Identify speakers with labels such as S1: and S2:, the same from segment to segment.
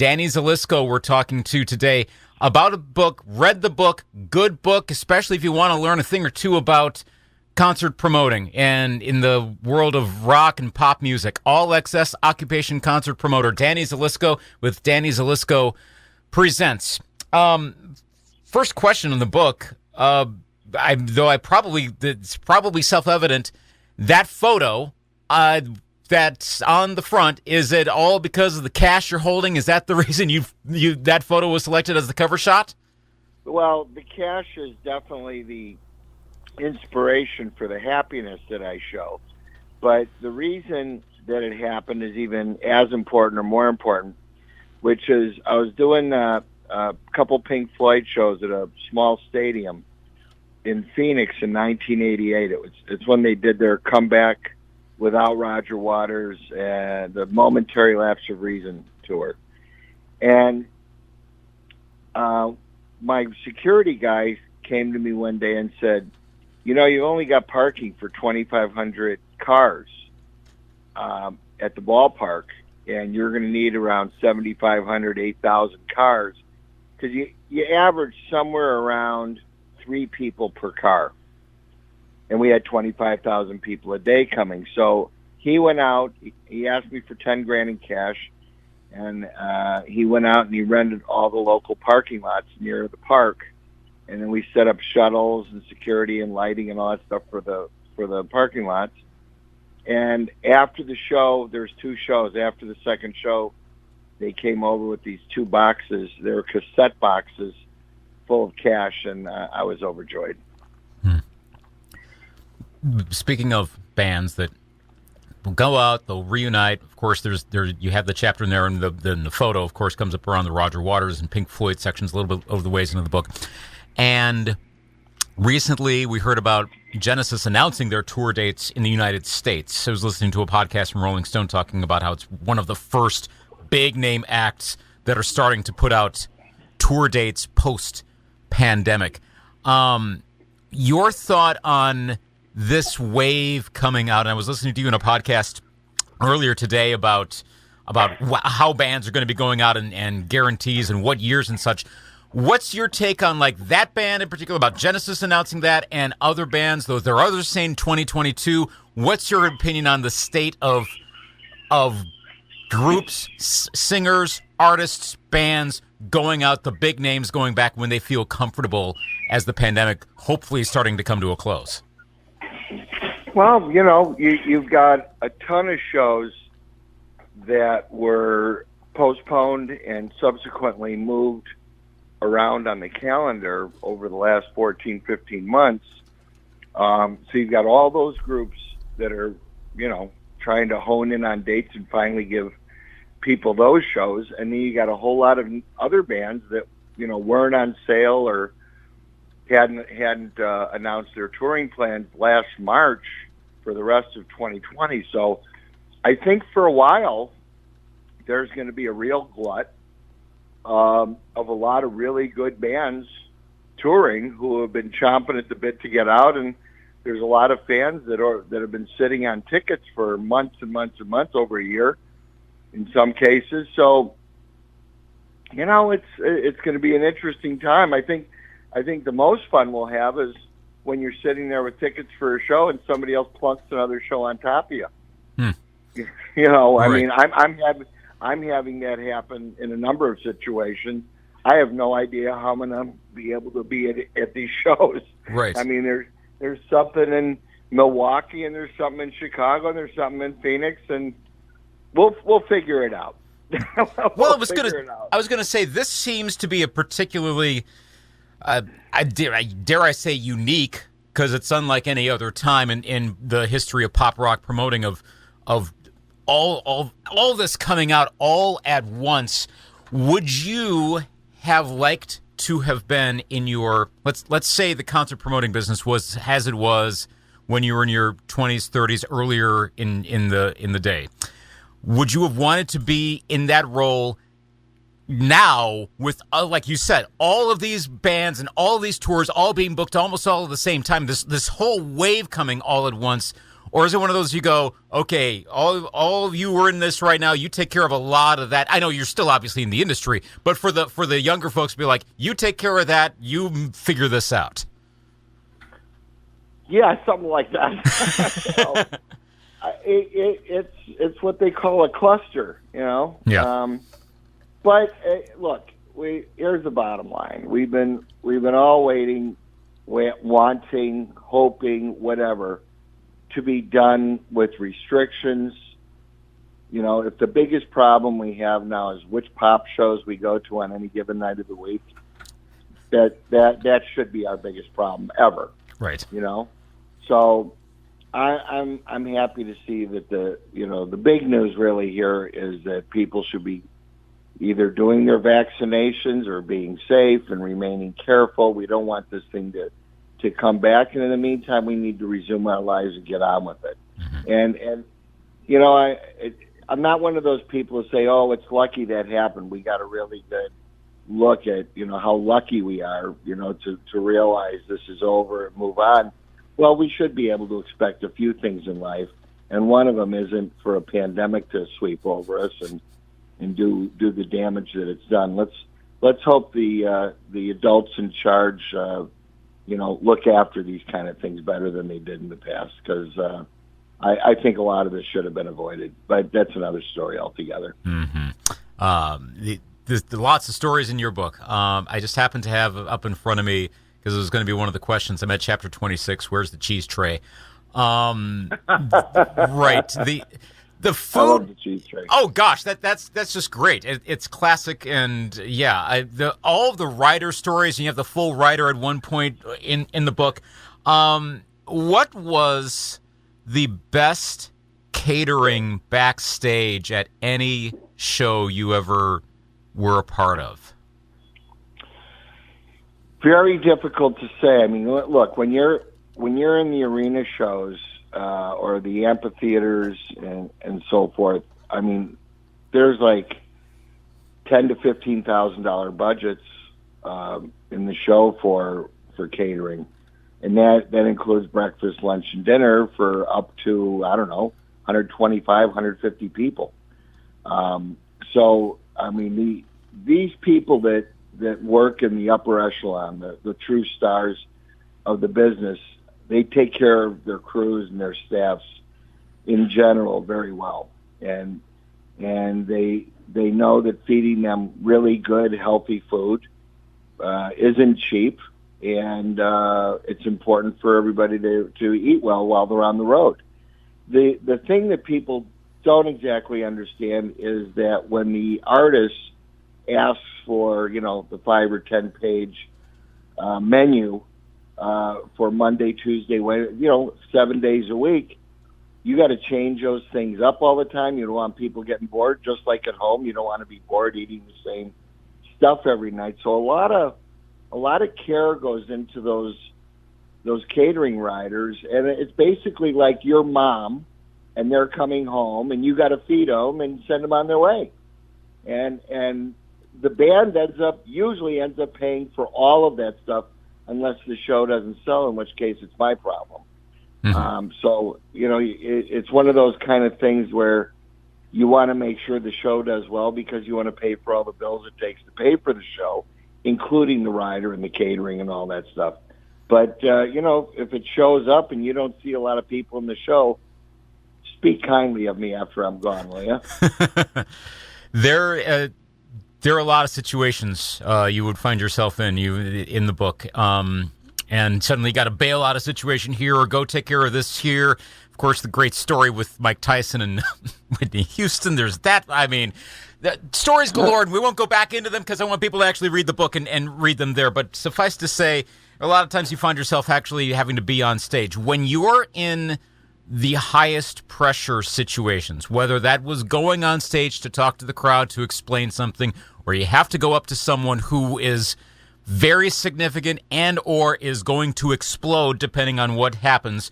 S1: Danny Zelisko we're talking to today about a book, read the book, good book, especially if you want to learn a thing or two about concert promoting and in the world of rock and pop music. All Access Occupation Concert Promoter Danny Zelisko with Danny Zelisko Presents. First question in the book, it's probably self-evident, that photo that's on the front, is it all because of the cash you're holding? Is that the reason that photo was selected as the cover shot?
S2: Well, the cash is definitely the inspiration for the happiness that I show. But the reason that it happened is even as important or more important, which is I was doing a couple Pink Floyd shows at a small stadium in Phoenix in 1988. It's when they did their comeback without Roger Waters and the Momentary Lapse of Reason tour. And my security guy came to me one day and said, you know, you only got parking for 2,500 cars at the ballpark, and you're going to need around 7,500, 8,000 cars, because you average somewhere around 3 people per car. And we had 25,000 people a day coming. So he went out, he asked me for 10 grand in cash, and he went out and he rented all the local parking lots near the park. And then we set up shuttles and security and lighting and all that stuff for the parking lots. And after the show, there's 2 shows. After the second show, they came over with these 2 boxes. They were cassette boxes full of cash, and I was overjoyed.
S1: Speaking of bands that will go out, they'll reunite. Of course, you have the chapter in there, and the photo, of course, comes up around the Roger Waters and Pink Floyd sections a little bit over the ways into the book. And recently, we heard about Genesis announcing their tour dates in the United States. I was listening to a podcast from Rolling Stone talking about how it's one of the first big-name acts that are starting to put out tour dates post-pandemic. Your thought on this wave coming out, and I was listening to you in a podcast earlier today about how bands are going to be going out and guarantees and what years and such. What's your take on like that band in particular, about Genesis announcing that, and other bands, though there are others saying 2022? What's your opinion on the state of groups, singers, artists, bands going out, the big names going back when they feel comfortable as the pandemic hopefully is starting to come to a close?
S2: Well, you know, you've got a ton of shows that were postponed and subsequently moved around on the calendar over the last 14, 15 months. So you've got all those groups that are, you know, trying to hone in on dates and finally give people those shows. And then you got a whole lot of other bands that, you know, weren't on sale or hadn't announced their touring plans last March for the rest of 2020. So I think for a while there's going to be a real glut of a lot of really good bands touring who have been chomping at the bit to get out, and there's a lot of fans that have been sitting on tickets for months and months and months, over a year in some cases. So, you know, it's going to be an interesting time. I think the most fun we'll have is when you're sitting there with tickets for a show and somebody else plunks another show on top of you. You know, I mean, I'm having that happen in a number of situations. I have no idea how I'm going to be able to be at these shows.
S1: Right.
S2: I mean, there's something in Milwaukee, and there's something in Chicago, and there's something in Phoenix, and we'll figure it out.
S1: Well, I was going to say, this seems to be a particularly, dare I say, unique, because it's unlike any other time in the history of pop rock promoting of all this coming out all at once. Would you have liked to have been in your, let's say the concert promoting business was as it was when you were in your 20s, 30s, earlier in the day? Would you have wanted to be in that role now with, like you said, all of these bands and all of these tours all being booked almost all at the same time, this whole wave coming all at once? Or is it one of those you go, okay, all of you were in this right now, you take care of a lot of that. I know you're still obviously in the industry, but for the younger folks, be like, you take care of that, you figure this out.
S2: Yeah, something like that. It's what they call a cluster,
S1: Yeah.
S2: But look, here's the bottom line: we've been all waiting, wanting, hoping, whatever, to be done with restrictions. If the biggest problem we have now is which pop shows we go to on any given night of the week, that should be our biggest problem ever.
S1: Right.
S2: So I'm happy to see that the big news really here is that people should be either doing their vaccinations or being safe and remaining careful. We don't want this thing to come back, and in the meantime, we need to resume our lives and get on with it. And I'm not one of those people who say, "Oh, it's lucky that happened." We got a really good look at how lucky we are, to realize this is over and move on. Well, we should be able to expect a few things in life, and one of them isn't for a pandemic to sweep over us and do the damage that it's done. Let's hope the adults in charge, look after these kind of things better than they did in the past, because I think a lot of this should have been avoided. But that's another story altogether.
S1: Mm-hmm. There's lots of stories in your book. I just happen to have up in front of me, because it was going to be one of the questions. I'm at chapter 26. Where's the cheese tray? Right. The food.
S2: I love the cheese tray.
S1: Oh gosh, that's just great. It's classic, and yeah, all of the writer stories. And you have the full writer at one point in the book. What was the best catering backstage at any show you ever were a part of?
S2: Very difficult to say. I mean, look, when you're in the arena shows or the amphitheaters and so forth, I mean, there's like $10,000 to $15,000 budgets in the show for catering, and that includes breakfast, lunch, and dinner for up to 125, 150 people. So I mean, these people that work in the upper echelon, the true stars of the business, they take care of their crews and their staffs in general very well, and they know that feeding them really good, healthy food isn't cheap, and it's important for everybody to eat well while they're on the road. The thing that people don't exactly understand is that when the artist asks for the 5 or 10 page menu for Monday, Tuesday, Wednesday, 7 days a week, you got to change those things up all the time. You don't want people getting bored. Just like at home, you don't want to be bored eating the same stuff every night. So a lot of care goes into those catering riders, and it's basically like your mom, and they're coming home, and you got to feed them and send them on their way, and the band usually ends up paying for all of that stuff, unless the show doesn't sell, in which case it's my problem. Mm-hmm. So it's one of those kind of things where you want to make sure the show does well, because you want to pay for all the bills it takes to pay for the show, including the rider and the catering and all that stuff. But if it shows up and you don't see a lot of people in the show, speak kindly of me after I'm gone, will you?
S1: There are a lot of situations you would find yourself in the book, and suddenly you got to bail out a situation here or go take care of this here. Of course, the great story with Mike Tyson and Whitney Houston. There's that. I mean, the stories galore, and we won't go back into them because I want people to actually read the book and read them there. But suffice to say, a lot of times you find yourself actually having to be on stage. When you're in the highest pressure situations, whether that was going on stage to talk to the crowd to explain something, or you have to go up to someone who is very significant and or is going to explode depending on what happens.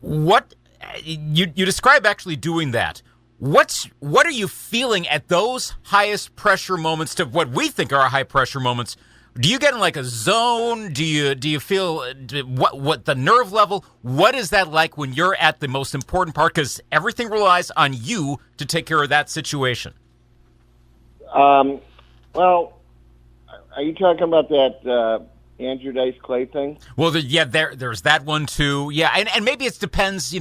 S1: What you describe actually doing that. What are you feeling at those highest pressure moments, to what we think are high pressure moments? Do you get in like a zone? Do you feel what the nerve level? What is that like when you're at the most important part? Because everything relies on you to take care of that situation.
S2: Well, are you talking about that Andrew Dice Clay thing?
S1: Well, there's that one too. Yeah, and maybe it depends,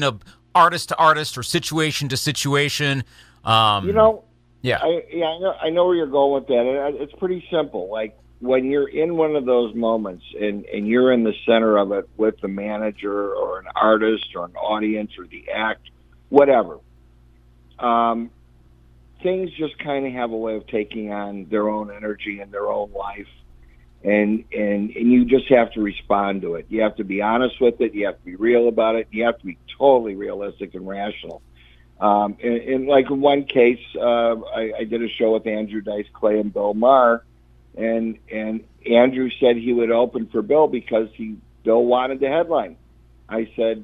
S1: artist to artist or situation to situation. Yeah.
S2: I know where you're going with that. It's pretty simple. Like when you're in one of those moments and you're in the center of it with the manager or an artist or an audience or the act, whatever. Things just kind of have a way of taking on their own energy and their own life, and you just have to respond to it. You have to be honest with it. You have to be real about it. You have to be totally realistic and rational. And like in one case, I did a show with Andrew Dice Clay and Bill Maher, and Andrew said he would open for Bill because Bill wanted the headline. I said,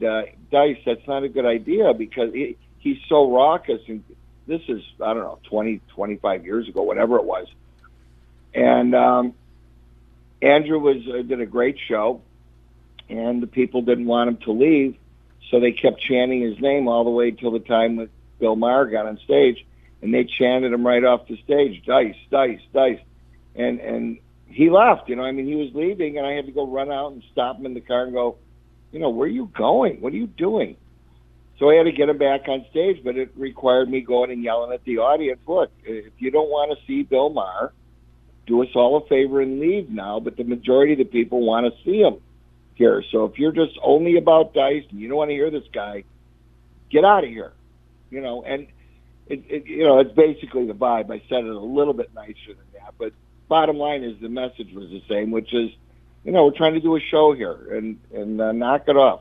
S2: Dice, that's not a good idea because he's so raucous, and this is, I don't know, 20, 25 years ago, whatever it was. And Andrew did a great show, and the people didn't want him to leave, so they kept chanting his name all the way till the time that Bill Maher got on stage, and they chanted him right off the stage, Dice, Dice, Dice. And he left, he was leaving, and I had to go run out and stop him in the car and go, where are you going? What are you doing? So I had to get him back on stage, but it required me going and yelling at the audience, look, if you don't want to see Bill Maher, do us all a favor and leave now, but the majority of the people want to see him here. So if you're just only about Dice and you don't want to hear this guy, get out of here. And it's basically the vibe. I said it a little bit nicer than that, but bottom line is the message was the same, which is, we're trying to do a show here and knock it off.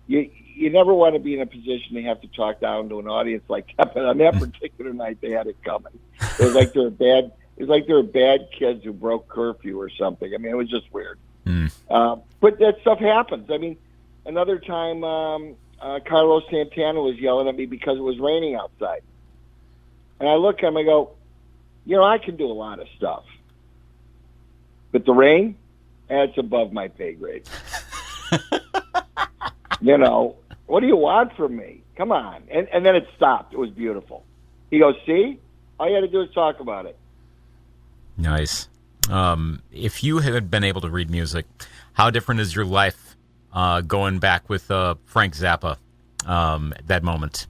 S2: You never want to be in a position to have to talk down to an audience like that. But on that particular night, they had it coming. It was like they were bad kids who broke curfew or something. It was just weird. But that stuff happens. Another time, Carlos Santana was yelling at me because it was raining outside, and I look at him. I go, I can do a lot of stuff, but the rain, that's above my pay grade. What do you want from me? Come on. And then it stopped. It was beautiful. He goes, see? All you had to do is talk about it.
S1: Nice. If you had been able to read music, how different is your life going back with Frank Zappa, that moment?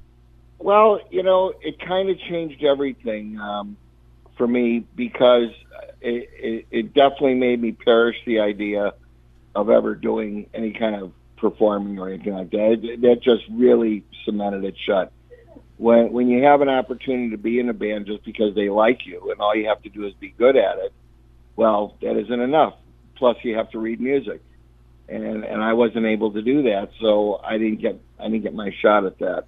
S2: Well, it kind of changed everything for me because it definitely made me perish the idea of ever doing any kind of performing or anything like that. That just really cemented it shut. When you have an opportunity to be in a band just because they like you and all you have to do is be good at it, well, that isn't enough. Plus, you have to read music, and I wasn't able to do that, so I didn't get my shot at that.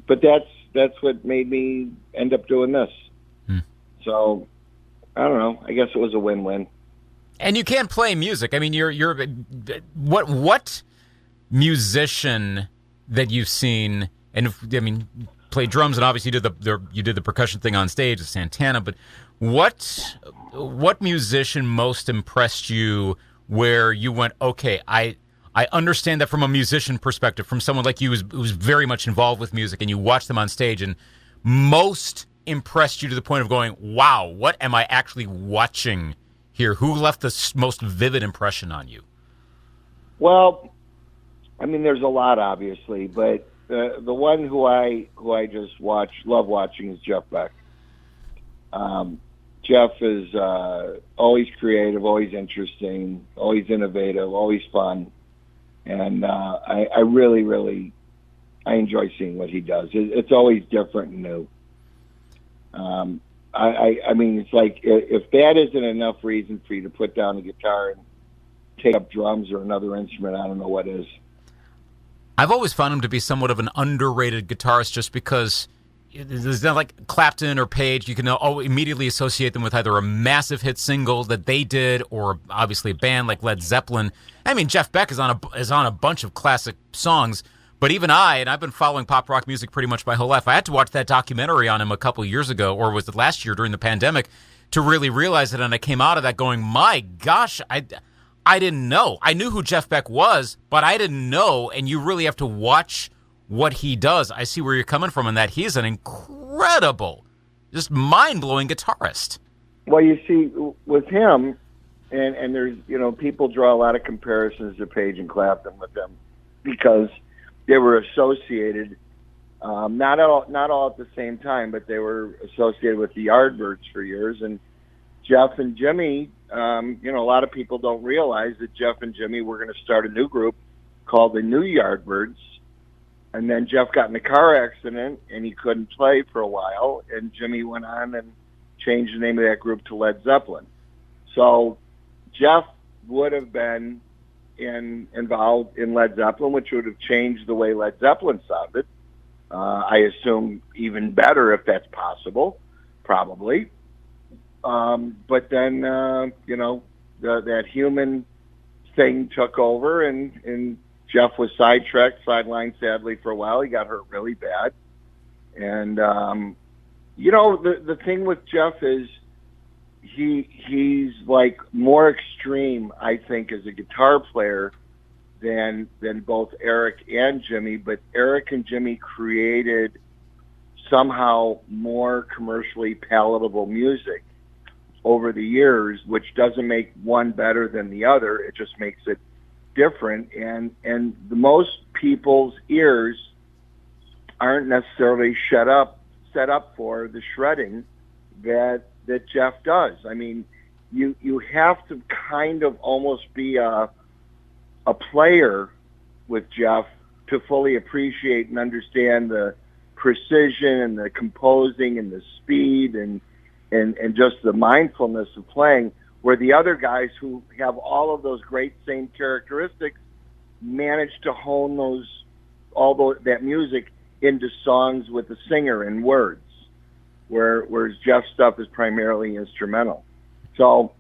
S2: But that's what made me end up doing this. So I don't know. I guess it was a win-win.
S1: And you can't play music. You're what musician that you've seen, and play drums, and obviously you did the percussion thing on stage with Santana. But what musician most impressed you, where you went, okay, I understand that from a musician perspective, from someone like you who's very much involved with music, and you watch them on stage, and most impressed you to the point of going, wow, what am I actually watching here? Who left the most vivid impression on you? Well,
S2: there's a lot, obviously, but the one who I just love watching is Jeff Beck. Jeff is always creative, always interesting, always innovative, always fun, and I really, really enjoy seeing what he does. It's always different and new. It's like if that isn't enough reason for you to put down a guitar and take up drums or another instrument, I don't know what is.
S1: I've always found him to be somewhat of an underrated guitarist just because there's not like Clapton or Page. You can immediately associate them with either a massive hit single that they did or obviously a band like Led Zeppelin. Jeff Beck is on a bunch of classic songs. But even I've been following pop rock music pretty much my whole life. I had to watch that documentary on him a couple years ago, or was it last year during the pandemic, to really realize it. And I came out of that going, my gosh, I didn't know. I knew who Jeff Beck was, but I didn't know. And you really have to watch what he does. I see where you're coming from in that he's an incredible, just mind-blowing guitarist.
S2: Well, you see, with him, and there's, people draw a lot of comparisons to Page and Clapton with them because they were associated, not all at the same time, but they were associated with the Yardbirds for years. And Jeff and Jimmy, a lot of people don't realize that Jeff and Jimmy were going to start a new group called the New Yardbirds. And then Jeff got in a car accident, and he couldn't play for a while, and Jimmy went on and changed the name of that group to Led Zeppelin. So Jeff would have been involved in Led Zeppelin, which would have changed the way Led Zeppelin sounded. I assume even better if that's possible, probably. But then, that human thing took over, and Jeff was sidelined sadly for a while. He got hurt really bad. And, the thing with Jeff is he's like more extreme, I think, as a guitar player than both Eric and Jimmy. But Eric and Jimmy created somehow more commercially palatable music over the years, which doesn't make one better than the other. It just makes it different, and the most people's ears aren't necessarily set up for the shredding that Jeff does. I mean, you have to kind of almost be a player with Jeff to fully appreciate and understand the precision and the composing and the speed and just the mindfulness of playing, where the other guys who have all of those great same characteristics manage to hone that music into songs with a singer and words, whereas Jeff's stuff is primarily instrumental. So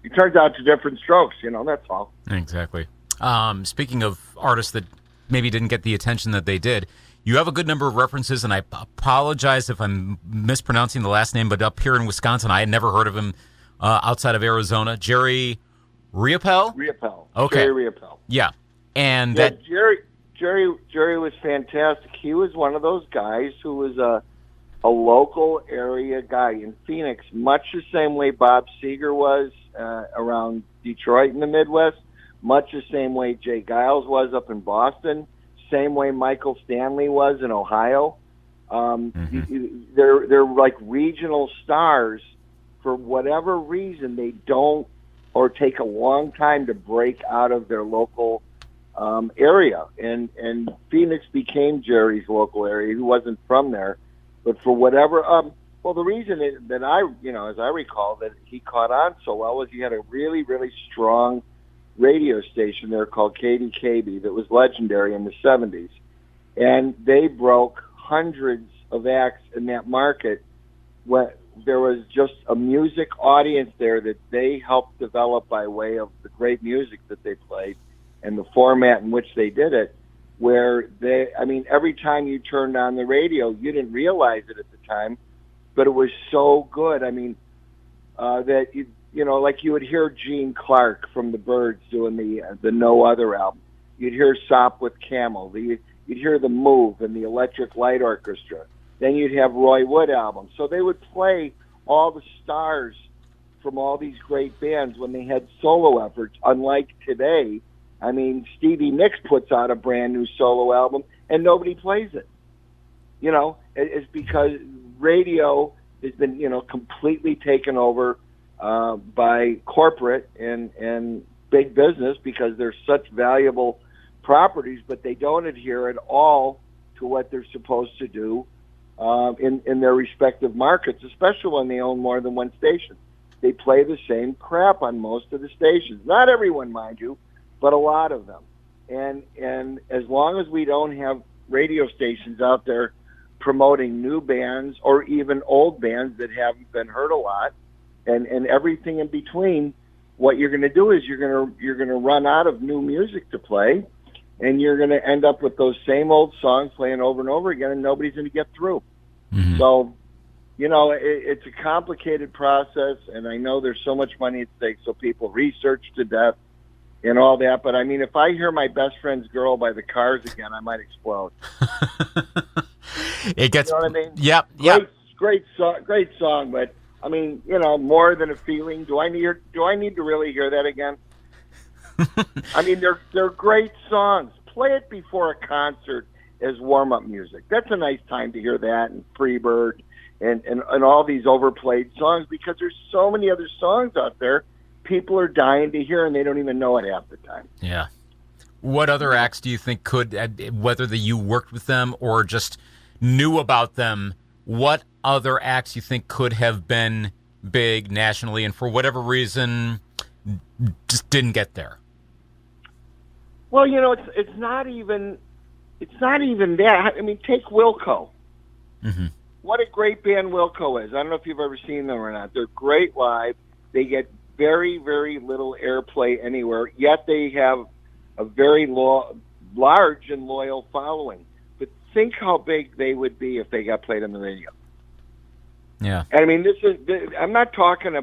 S2: it turns out to different strokes, that's all.
S1: Exactly. Speaking of artists that maybe didn't get the attention that they did, you have a good number of references, and I apologize if I'm mispronouncing the last name, but up here in Wisconsin, I had never heard of him. Outside of Arizona, Jerry Riopelle?
S2: Riopelle.
S1: Okay.
S2: Jerry Riopelle.
S1: Yeah. And
S2: yeah,
S1: that
S2: Jerry was fantastic. He was one of those guys who was a local area guy in Phoenix, much the same way Bob Seger was around Detroit in the Midwest, much the same way Jay Giles was up in Boston, same way Michael Stanley was in Ohio. They're like regional stars. For whatever reason, they don't, or take a long time to break out of their local area. And Phoenix became Jerry's local area. He wasn't from there, but for whatever, the reason that as I recall, that he caught on so well was he had a really, really strong radio station there called KDKB that was legendary in the 70s. And they broke hundreds of acts in that market. There was just a music audience there that they helped develop by way of the great music that they played and the format in which they did it, where every time you turned on the radio, you didn't realize it at the time, but it was so good. I mean, that, like you would hear Gene Clark from the Byrds doing the No Other album. You'd hear Sop with Camel. You'd hear The Move and the Electric Light Orchestra. Then you'd have Roy Wood albums. So they would play all the stars from all these great bands when they had solo efforts, unlike today. I mean, Stevie Nicks puts out a brand new solo album and nobody plays it. It's because radio has been, completely taken over by corporate and big business because they're such valuable properties, but they don't adhere at all to what they're supposed to do in their respective markets, especially when they own more than one station. They play the same crap on most of the stations. Not everyone, mind you, but a lot of them. And as long as we don't have radio stations out there promoting new bands or even old bands that haven't been heard a lot, and everything in between, what you're going to do is you're going to run out of new music to play, and you're going to end up with those same old songs playing over and over again, and nobody's going to get through. Mm-hmm. So it's a complicated process, and I know there's so much money at stake, so people research to death and all that. But I mean, if I hear My Best Friend's Girl by the Cars again, I might explode.
S1: It gets,
S2: you know what I mean?
S1: Yep.
S2: Great song. But I mean, More Than a Feeling. Do I need to really hear that again? I mean, they're great songs. Play it before a concert as warm-up music. That's a nice time to hear that, and Freebird and all these overplayed songs, because there's so many other songs out there people are dying to hear, and they don't even know it half the time.
S1: Yeah. What other acts do you think could, whether you worked with them or just knew about them, what other acts you think could have been big nationally and for whatever reason just didn't get there?
S2: Well, it's not even that. I mean, take Wilco.
S1: Mm-hmm.
S2: What a great band Wilco is. I don't know if you've ever seen them or not. They're great live. They get very, very little airplay anywhere, yet they have a very large and loyal following. But think how big they would be if they got played on the radio.
S1: Yeah.
S2: I mean, I'm not saying,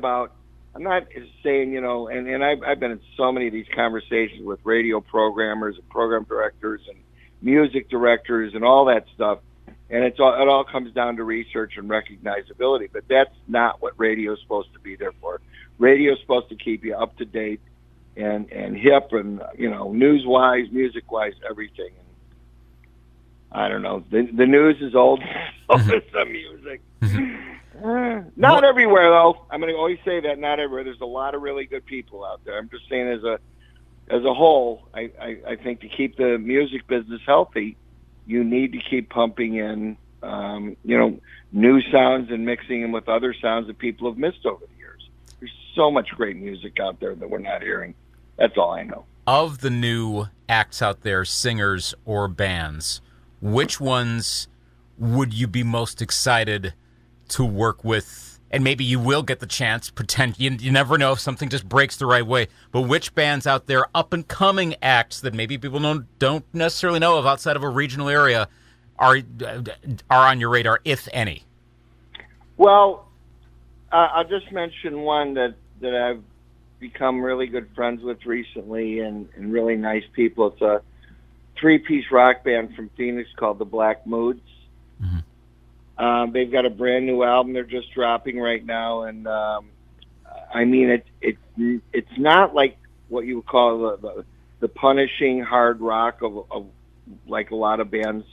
S2: and I've been in so many of these conversations with radio programmers and program directors and music directors and all that stuff, and it all comes down to research and recognizability. But that's not what radio's supposed to be there for. Radio's supposed to keep you up to date and hip and, news-wise, music-wise, everything. And I don't know. The news is old. So is the music. Not everywhere, though. I'm going to always say that, not everywhere. There's a lot of really good people out there. I'm just saying as a whole, I think to keep the music business healthy, you need to keep pumping in, new sounds and mixing them with other sounds that people have missed over the years. There's so much great music out there that we're not hearing. That's all I know.
S1: Of the new acts out there, singers or bands, which ones would you be most excited to work with? And maybe you will get the chance, pretend, you never know if something just breaks the right way, but which bands out there, up-and-coming acts that maybe people don't necessarily know of outside of a regional area are on your radar, if any?
S2: Well, I'll just mention one that I've become really good friends with recently and really nice people. It's a 3-piece rock band from Phoenix called the Black Moods. Mm-hmm. They've got a brand new album they're just dropping right now, and I mean it's not like what you would call the punishing hard rock of like a lot of bands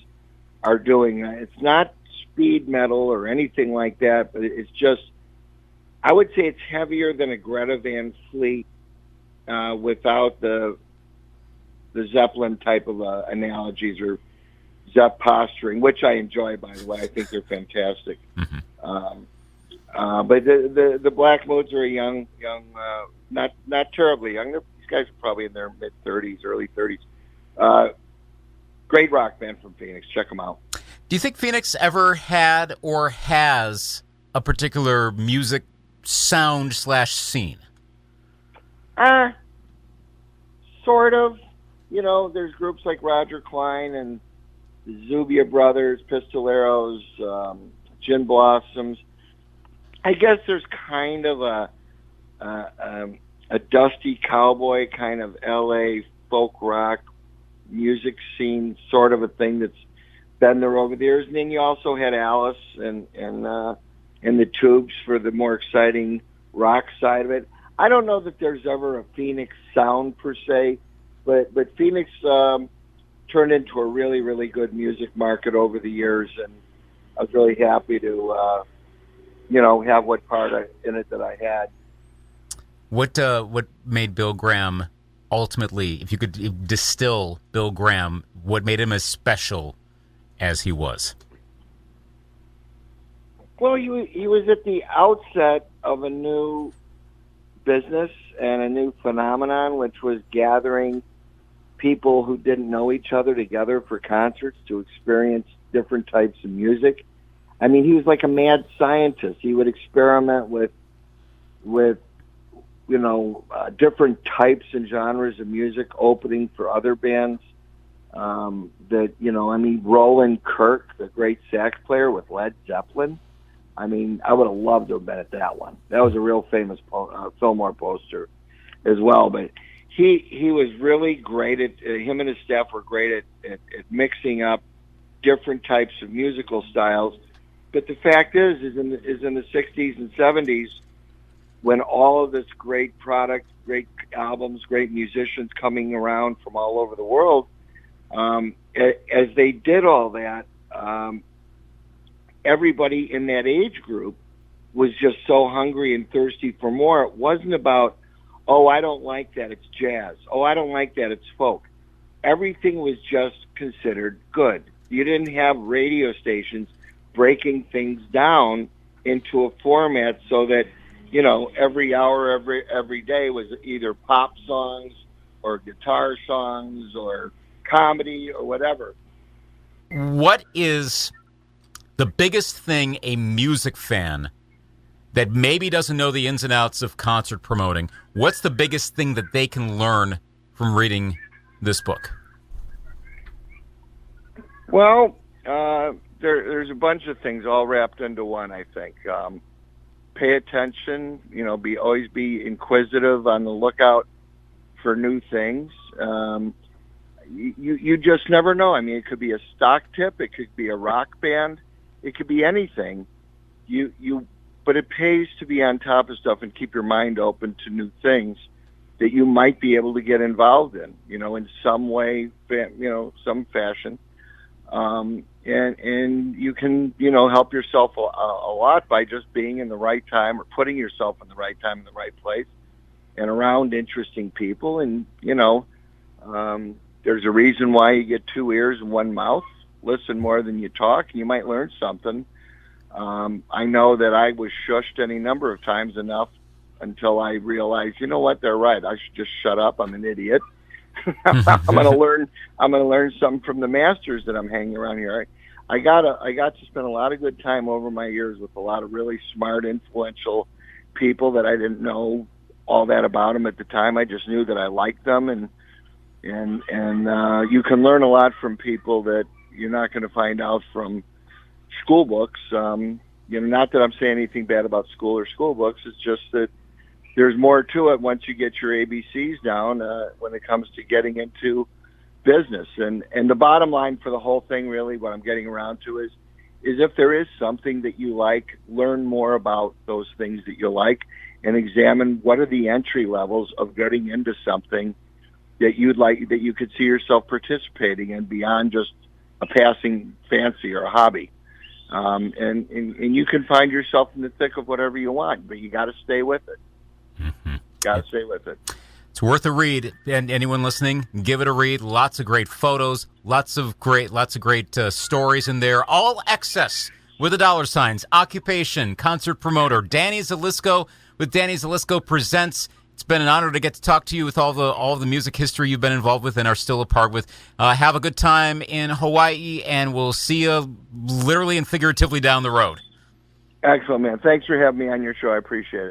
S2: are doing. It's not speed metal or anything like that, but it's just, I would say it's heavier than a Greta Van Fleet without the Zeppelin type of analogies or Zepp posturing, which I enjoy, by the way. I think they're fantastic. Mm-hmm. But the Black Moods are a young, not terribly young. These guys are probably in their mid-30s, early 30s. Great rock band from Phoenix. Check them out.
S1: Do you think Phoenix ever had or has a particular music sound / scene?
S2: Sort of. There's groups like Roger Klein and the Zubia Brothers, Pistoleros, Gin Blossoms. I guess there's kind of a dusty cowboy kind of L.A. folk rock music scene, sort of a thing that's been there over the years. And then you also had Alice and the Tubes for the more exciting rock side of it. I don't know that there's ever a Phoenix sound per se, but Phoenix turned into a really, really good music market over the years, and I was really happy to have what part in it that I had.
S1: What made Bill Graham ultimately, if you could distill Bill Graham, what made him as special as he was?
S2: Well, he was at the outset of a new business and a new phenomenon, which was gathering people who didn't know each other together for concerts to experience different types of music. I mean, he was like a mad scientist. He would experiment with different types and genres of music, opening for other bands. Roland Kirk, the great sax player with Led Zeppelin. I mean, I would have loved to have been at that one. That was a real famous Fillmore poster as well. But he was really great at, him and his staff were great at mixing up different types of musical styles. But the fact is in the 60s and 70s, when all of this great product, great albums, great musicians coming around from all over the world, as they did all that, everybody in that age group was just so hungry and thirsty for more. It wasn't about, oh, I don't like that, it's jazz. Oh, I don't like that, it's folk. Everything was just considered good. You didn't have radio stations breaking things down into a format so that, you know, every hour, every day was either pop songs or guitar songs or comedy or whatever.
S1: What is the biggest thing a music fan that maybe doesn't know the ins and outs of concert promoting, what's the biggest thing that they can learn from reading this book?
S2: Well, there's a bunch of things all wrapped into one, I think. Pay attention, you know, always be inquisitive, on the lookout for new things. You just never know. I mean, it could be a stock tip, it could be a rock band, it could be anything. But it pays to be on top of stuff and keep your mind open to new things that you might be able to get involved in, you know, in some way, you know, some fashion. And you can, you know, help yourself a lot by just being in the right time or putting yourself in the right time in the right place and around interesting people. And, you know, there's a reason why you get 2 ears and 1 mouth. Listen more than you talk, and you might learn something. I know that I was shushed any number of times enough until I realized, you know what, they're right. I should just shut up. I'm an idiot. I'm gonna learn something from the masters that I'm hanging around here. I got to spend a lot of good time over my years with a lot of really smart, influential people that I didn't know all that about them at the time. I just knew that I liked them, and you can learn a lot from people that you're not going to find out from school books. You know, not that I'm saying anything bad about school or school books. It's just that there's more to it once you get your ABCs down when it comes to getting into business. And the bottom line for the whole thing, really, what I'm getting around to is if there is something that you like, learn more about those things that you like and examine what are the entry levels of getting into something that you'd like, that you could see yourself participating in beyond just a passing fancy or a hobby. And you can find yourself in the thick of whatever you want, but you got to stay with it.
S1: Mm-hmm.
S2: Got to stay with it.
S1: It's worth a read, and anyone listening, give it a read. Lots of great photos, lots of great stories in there. All Exce with $, occupation, concert promoter, Danny Zelisko with Danny Zelisko Presents. It's been an honor to get to talk to you with all the music history you've been involved with and are still a part with. Have a good time in Hawaii, and we'll see you literally and figuratively down the road.
S2: Excellent, man. Thanks for having me on your show. I appreciate it.